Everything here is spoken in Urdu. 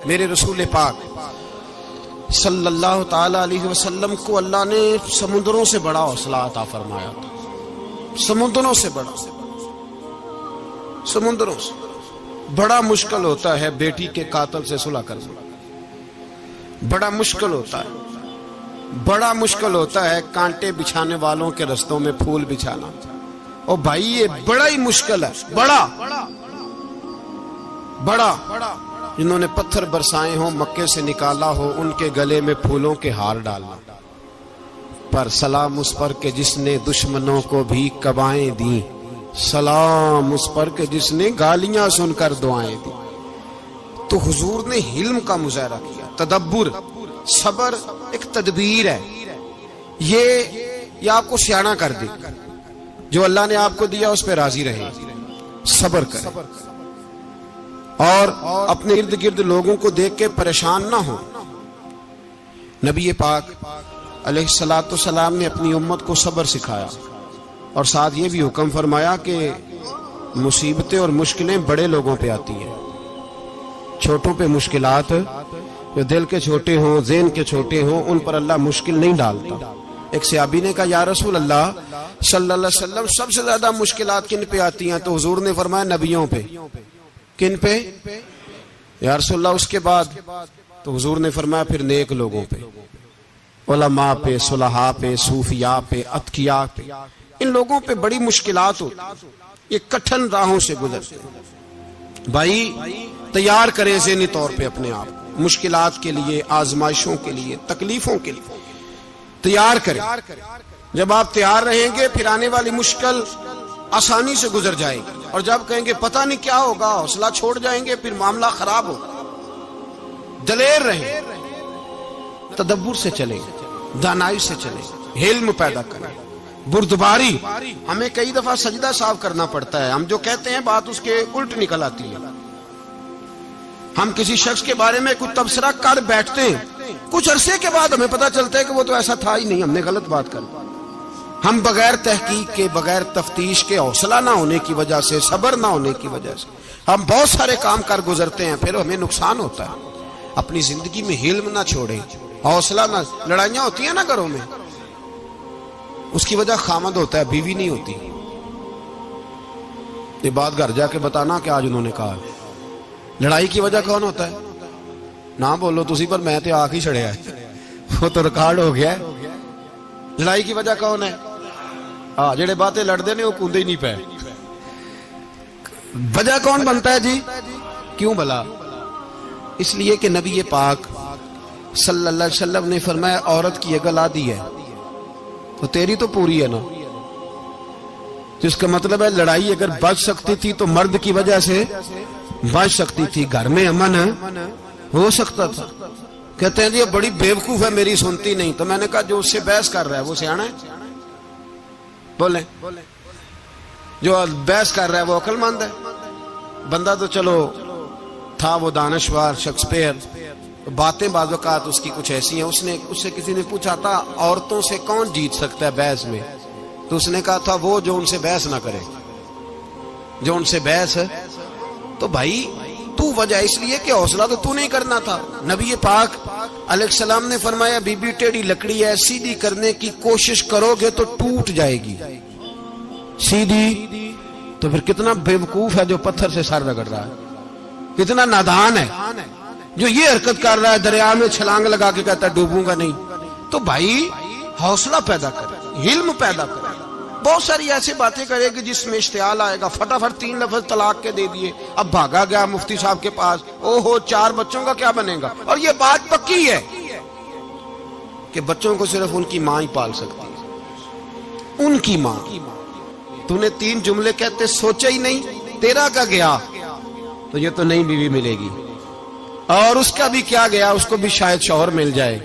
میرے رسول پاک صلی اللہ تعالی علیہ وسلم کو اللہ نے سمندروں سے بڑا حوصلہ عطا فرمایا تھا، سمندروں سے بڑا، سمندروں سے بڑا مشکل ہوتا ہے بیٹی کے قاتل سے صلح کرنا، بڑا مشکل ہوتا ہے، بڑا مشکل ہوتا ہے کانٹے بچھانے والوں کے رستوں میں پھول بچھانا۔ اور بھائی یہ بڑا ہی مشکل ہے، بڑا بڑا، جنہوں نے پتھر برسائے ہوں، مکے سے نکالا ہو، ان کے گلے میں پھولوں کے ہار ڈالنا، پر سلام اس پر کہ جس نے دشمنوں کو بھی قبائیں دیں، سلام اس پر کہ جس نے گالیاں سن کر دعائیں دی۔ تو حضور نے حلم کا مظاہرہ کیا، تدبر، صبر ایک تدبیر ہے، یہ آپ کو سیاںا کر دے، جو اللہ نے آپ کو دیا اس پہ راضی رہے، صبر کرے، اور اپنے ارد گرد لوگوں کو دیکھ کے پریشان نہ ہو۔ نبی پاک علیہ الصلوۃ والسلام نے اپنی امت کو صبر سکھایا، اور ساتھ یہ بھی حکم فرمایا کہ مصیبتیں اور مشکلیں بڑے لوگوں پہ آتی ہیں، چھوٹوں پہ مشکلات، جو دل کے چھوٹے ہوں، ذہن کے چھوٹے ہوں، ان پر اللہ مشکل نہیں ڈالتا۔ ایک صحابی نے کہا یا رسول اللہ صلی اللہ علیہ وسلم سب سے زیادہ مشکلات کن پہ آتی ہیں؟ تو حضور نے فرمایا نبیوں پہ۔ کن پہ یا رسول اللہ؟ اس کے بعد تو حضور نے فرمایا پھر نیک لوگوں پہ، علماء پہ، صلحاء پہ، صوفیاء پہ، اتقیاء پہ، ان لوگوں پہ بڑی مشکلات ہوتی، یہ کٹھن راہوں سے گزرتے ہیں۔ بھائی تیار کریں ذہنی طور پہ اپنے آپ مشکلات کے لیے، آزمائشوں کے لیے، تکلیفوں کے لیے تیار کریں۔ جب آپ تیار رہیں گے پھر آنے والی مشکل آسانی سے گزر جائے گی، اور جب کہیں گے پتہ نہیں کیا ہوگا، حوصلہ چھوڑ جائیں گے، پھر معاملہ خراب ہوگا۔ دلیر رہیں، تدبر سے چلیں، دانائی سے چلیں، علم پیدا کریں، بردباری۔ ہمیں کئی دفعہ سجدہ صاف کرنا پڑتا ہے، ہم جو کہتے ہیں بات اس کے الٹ نکل آتی ہے۔ ہم کسی شخص کے بارے میں کچھ تبصرہ کر بیٹھتے ہیں، کچھ عرصے کے بعد ہمیں پتہ چلتا ہے کہ وہ تو ایسا تھا ہی نہیں، ہم نے غلط بات کر۔ ہم بغیر تحقیق کے، بغیر تفتیش کے، حوصلہ نہ ہونے کی وجہ سے، صبر نہ ہونے کی وجہ سے ہم بہت سارے کام کر گزرتے ہیں، پھر ہمیں نقصان ہوتا ہے۔ اپنی زندگی میں حلم نہ چھوڑیں، حوصلہ نہ، لڑائیاں ہوتی ہیں نا گھروں میں، اس کی وجہ خامد ہوتا ہے، بیوی نہیں ہوتی۔ یہ بات گھر جا کے بتانا کہ آج انہوں نے کہا لڑائی کی وجہ کون ہوتا ہے؟ نہ بولو تسی، پر میں تے آخ ہی چھڑیا ہے، وہ تو ریکارڈ ہو گیا ہے۔ لڑائی کی وجہ کون ہے؟ جڑے باتیں لڑتے ہیں وہ کوندے ہی نہیں پے۔ وجہ کون بنتا ہے جی؟ کیوں بھلا؟ اس لیے کہ نبی پاک صلی اللہ علیہ وسلم نے فرمایا عورت کی اگر آدھی ہے تو تیری تو پوری ہے نا، جس کا مطلب ہے لڑائی اگر بچ سکتی تھی تو مرد کی وجہ سے بچ سکتی تھی، گھر میں امن ہو سکتا تھا۔ کہتے ہیں جی بڑی بیوقوف ہے میری سنتی نہیں، تو میں نے کہا جو اس سے بحث کر رہا ہے وہ سیاںا ہے؟ بولیں، جو بحث کر رہا ہے وہ عقل مند ہے؟ بندہ تو چلو تھا وہ دانشور شیکسپیئر، باتیں بعض اوقات اس کی کچھ ایسی ہیں۔ اس سے کسی نے پوچھا تھا عورتوں سے کون جیت سکتا ہے بحث میں، تو اس نے کہا تھا وہ جو ان سے بحث نہ کرے، جو ان سے بحث ہے۔ تو بھائی تو وجہ اس لیے کہ حوصلہ تو نہیں کرنا تھا۔ نبی پاک علیہ السلام نے فرمایا بی بی ٹیڑھی لکڑی ہے، سیدھی کرنے کی کوشش کرو گے تو ٹوٹ جائے گی، سیدھی۔ تو پھر کتنا بیوقوف ہے جو پتھر سے سر رگڑ رہا ہے، کتنا نادان ہے جو یہ حرکت کر رہا ہے، دریا میں چھلانگ لگا کے کہتا ہے ڈوبوں گا نہیں۔ تو بھائی حوصلہ پیدا کرے، علم پیدا کرے، بہت ساری ایسی باتیں کرے کہ جس میں اشتعال آئے گا۔ فٹافٹ 3 لفظ طلاق کے دے دیے، اب بھاگا گیا مفتی صاحب کے پاس، او ہو 4 بچوں کا کیا بنے گا؟ اور یہ بات پکی ہے کہ بچوں کو صرف ان کی ماں ہی پال سکتی ہے، ان کی ماں۔ تو نے 3 جملے کہتے سوچا ہی نہیں، تیرا کا گیا تو یہ تو نئی بیوی ملے گی، اور اس کا بھی کیا گیا، اس کو بھی شاید شوہر مل جائے۔